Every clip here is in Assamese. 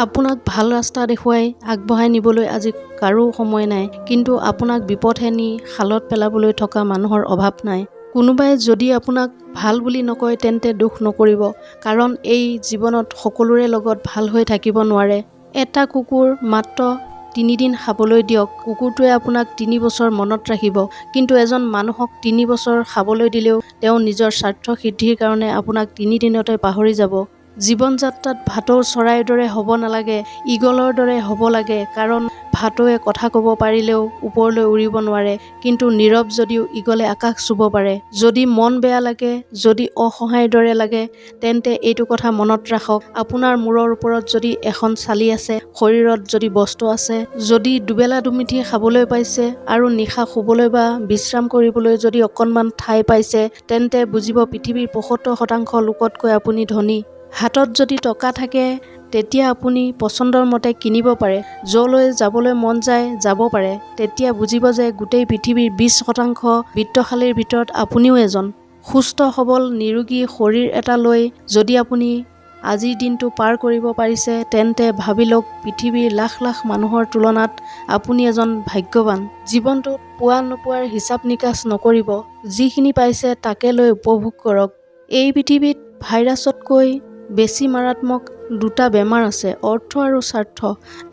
আপোনাক ভাল ৰাস্তা দেখুৱাই আগবঢ়াই নিবলৈ আজি কাৰো সময় নাই, কিন্তু আপোনাক বিপথে নি খালত পেলাবলৈ থকা মানুহৰ অভাৱ নাই। কোনোবাই যদি আপোনাক ভাল বুলি নকয় তেন্তে দুখ নকৰিব, কাৰণ এই জীৱনত সকলোৰে লগত ভাল হৈ থাকিব নোৱাৰে। এটা কুকুৰ মাত্ৰ 3 দিন খাবলৈ দিয়ক, কুকুৰটোৱে আপোনাক 3 বছৰ মনত ৰাখিব, কিন্তু এজন মানুহক 3 বছৰ খাবলৈ দিলেও তেওঁ নিজৰ স্বাৰ্থ সিদ্ধিৰ কাৰণে আপোনাক 3 দিনতে পাহৰি যাব। জীৱন যাত্ৰাত ভাটৌ চৰাইৰ দৰে হ'ব নালাগে, ঈগলৰ দৰে হ'ব লাগে, কাৰণ ভাটৌৱে কথা ক'ব পাৰিলেও ওপৰলৈ উৰিব নোৱাৰে, কিন্তু নীৰৱ যদিও ঈগলে আকাশ চুব পাৰে। যদি মন বেয়া লাগে, যদি অসহায়ৰ দৰে লাগে, তেন্তে এইটো কথা মনত ৰাখক, আপোনাৰ মূৰৰ ওপৰত যদি এখন চালি আছে, শৰীৰত যদি বস্তু আছে, যদি দুবেলা দুমিঠি খাবলৈ পাইছে আৰু নিশা শুবলৈ বা বিশ্ৰাম কৰিবলৈ যদি অকণমান ঠাই পাইছে, তেন্তে বুজিব পৃথিৱীৰ ৭৫% লোকতকৈ আপুনি ধনী। হাতত যদি টকা থাকে তেতিয়া আপুনি পচন্দৰ মতে কিনিব পাৰে, য'লৈ যাবলৈ মন যায় যাব পাৰে। তেতিয়া বুজিব যে গোটেই পৃথিৱীৰ 20% বিত্তশালীৰ ভিতৰত আপুনিও এজন। সুস্থ সবল নিৰোগী শৰীৰ এটা লৈ যদি আপুনি আজিৰ দিনটো পাৰ কৰিব পাৰিছে, তেন্তে ভাবি লওক পৃথিৱীৰ লাখ লাখ মানুহৰ তুলনাত আপুনি এজন ভাগ্যৱান। জীৱনটোত পোৱা নোপোৱাৰ হিচাপ নিকাচ নকৰিব, যিখিনি পাইছে তাকে লৈ উপভোগ কৰক। এই পৃথিৱীত ভাইৰাছতকৈ বেছি মাৰাত্মক 2টা বেমাৰ আছে, অৰ্থ আৰু স্বাৰ্থ।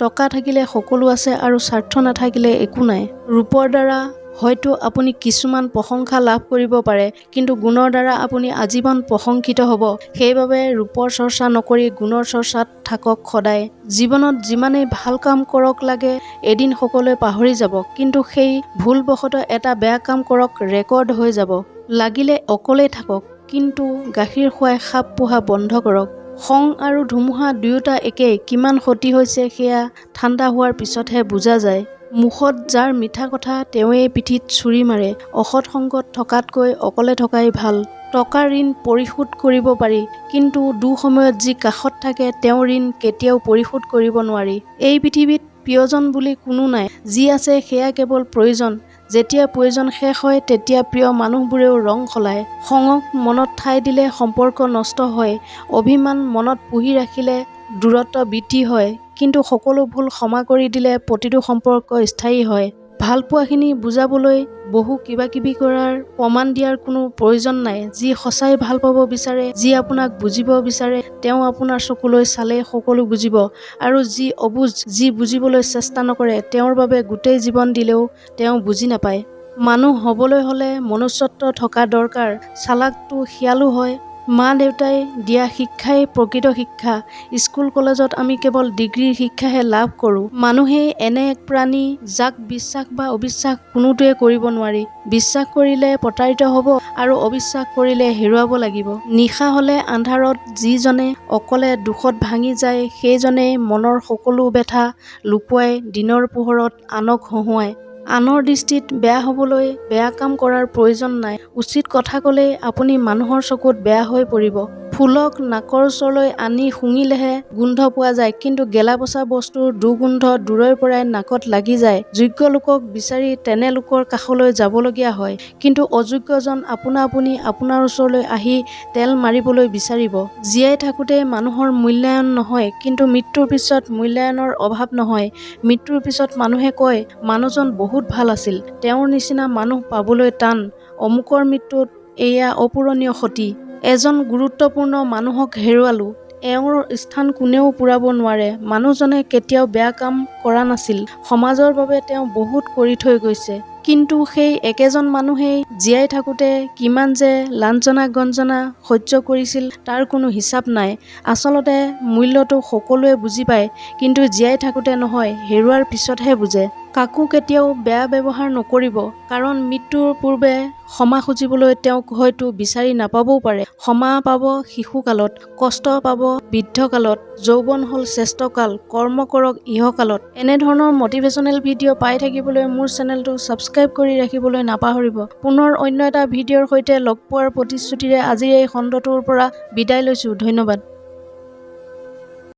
টকা থাকিলে সকলো আছে আৰু স্বাৰ্থ নাথাকিলে একো নাই। ৰূপৰ দ্বাৰা হয়তো আপুনি কিছুমান প্ৰশংসা লাভ কৰিব পাৰে, কিন্তু গুণৰ দ্বাৰা আপুনি আজীৱন প্ৰশংসিত হ'ব। সেইবাবে ৰূপৰ চৰ্চা নকৰি গুণৰ চৰ্চাত থাকক সদায়। জীৱনত যিমানেই ভাল কাম কৰক লাগে, এদিন সকলোৱে পাহৰি যাব, কিন্তু সেই ভুলবশতঃ এটা বেয়া কাম কৰক, ৰেকৰ্ড হৈ যাব। লাগিলে অকলেই থাকক, কিন্তু গাখীৰ খুৱাই সাপ পোহা বন্ধ কৰক। খং আৰু ধুমুহা দুয়োটা একেই, কিমান ক্ষতি হৈছে সেয়া ঠাণ্ডা হোৱাৰ পিছতহে বুজা যায়। মুখত যাৰ মিঠা কথা তেওঁৱেই পিঠিত ছুৰি মাৰে। অসৎ সংগত থকাতকৈ অকলে থকাই ভাল। টকা ঋণ পৰিশোধ কৰিব পাৰি, কিন্তু দুঃসময়ত যি কাষত থাকে তেওঁ ঋণ কেতিয়াও পৰিশোধ কৰিব নোৱাৰি। এই পৃথিৱীত প্ৰিয়জন বুলি কোনো নাই, যি আছে সেয়া কেৱল প্ৰয়োজন। যেতিয়া প্ৰয়োজন শেষ হয় তেতিয়া প্ৰিয় মানুহবোৰেও ৰং সলায়। খঙক মনত ঠাই দিলে সম্পৰ্ক নষ্ট হয়, অভিমান মনত পুহি ৰাখিলে দূৰত্ব বৃদ্ধি হয়, কিন্তু সকলো ভুল ক্ষমা কৰি দিলে প্ৰতিটো সম্পৰ্ক স্থায়ী হয়। ভালপোৱাখিনি বুজাবলৈ বহু কিবাকিবি কৰাৰ প্ৰমাণ দিয়াৰ কোনো প্ৰয়োজন নাই। যি সঁচাই ভাল পাব বিচাৰে, যি আপোনাক বুজিব বিচাৰে, তেওঁ আপোনাৰ চকুলৈ চালেই সকলো বুজিব, আৰু যি অবুজ, যি বুজিবলৈ চেষ্টা নকৰে, তেওঁৰ বাবে গোটেই জীৱন দিলেও তেওঁ বুজি নাপায়। মানুহ হ'বলৈ হ'লে মনুষ্যত্ব থকা দৰকাৰ। চালাকটো শিয়ালো হয়। মা দেউতাই দিয়া শিক্ষাই প্ৰকৃত শিক্ষা। স্কুল কলেজত আমি কেৱল ডিগ্ৰীৰ শিক্ষাহে লাভ কৰোঁ। মানুহেই এনে এক প্ৰাণী যাক বিশ্বাস বা অবিশ্বাস কোনোটোৱে কৰিব নোৱাৰি। বিশ্বাস কৰিলে প্ৰতাৰিত হ'ব আৰু অবিশ্বাস কৰিলে হেৰুৱাব লাগিব। নিশা হ'লে আন্ধাৰত যিজনে অকলে দুখত ভাঙি যায়, সেইজনেই মনৰ সকলো ব্যথা লুকুৱাই দিনৰ পোহৰত আনক হহুৱায়। আনৰ দৃষ্টিত বেয়া হ'বলৈ বেয়া কাম কৰাৰ প্ৰয়োজন নাই। উচিত কথা ক'লেই আপুনি মানুহৰ চকুত বেয়া হৈ পৰিব। ফুলক নাকৰ ওচৰলৈ আনি শুঙিলেহে গোন্ধ পোৱা যায়, কিন্তু গেলা পচা বস্তুৰ দুৰ্গোন্ধ দূৰৈৰ পৰাই নাকত লাগি যায়। যোগ্য লোকক বিচাৰি তেনে লোকৰ কাষলৈ যাবলগীয়া হয়, কিন্তু অযোগ্যজন আপোনা আপুনি আপোনাৰ ওচৰলৈ আহি তেল মাৰিবলৈ বিচাৰিব। জীয়াই থাকোঁতে মানুহৰ মূল্যায়ন নহয়, কিন্তু মৃত্যুৰ পিছত মূল্যায়নৰ অভাৱ নহয়। মৃত্যুৰ পিছত মানুহে কয় মানুহজন বহুত ভাল আছিল, তেওঁৰ নিচিনা মানুহ পাবলৈ টান, অমুকৰ মৃত্যুত এয়া অপূৰণীয় ক্ষতি। এজন গুৰুত্বপূৰ্ণ মানুহক হেৰুৱালো, এওঁৰ স্থান কোনেও পূৰাব নোৱাৰে। মানুহজনে কেতিয়াও বেয়া কাম কৰা নাছিল, সমাজৰ বাবে তেওঁ বহুত কৰি থৈ গৈছে, কিন্তু সেই একেজন মানুহেই জীয়াই থাকোঁতে কিমান যে লাঞ্ছনা গঞ্জনা সহ্য কৰিছিল তাৰ কোনো হিচাপ নাই। আচলতে মূল্যটো সকলোৱে বুজি পায়, কিন্তু জীয়াই থাকোঁতে নহয়, হেৰুৱাৰ পিছতহে বুজে। কাকো কেতিয়াও বেয়া ব্যৱহাৰ নকৰিব, কাৰণ মৃত্যুৰ পূৰ্বে ক্ষমা খুজিবলৈ তেওঁক হয়তো বিচাৰি নাপাবও পাৰে। ক্ষমা পাব শিশুকালত, কষ্ট পাব বৃদ্ধকালত, যৌৱন হ'ল শ্ৰেষ্ঠকাল, কৰ্ম কৰক ইহকালত। এনেধৰণৰ মটিভেশ্যনেল ভিডিঅ' পাই থাকিবলৈ মোৰ চেনেলটো ছাবস্ক্ৰাইব কৰি ৰাখিবলৈ নাপাহৰিব। পুনৰ অন্য এটা ভিডিঅ'ৰ সৈতে লগ পোৱাৰ প্ৰতিশ্ৰুতিৰে আজিৰ এই খণ্ডটোৰ পৰা বিদায় লৈছোঁ। ধন্যবাদ।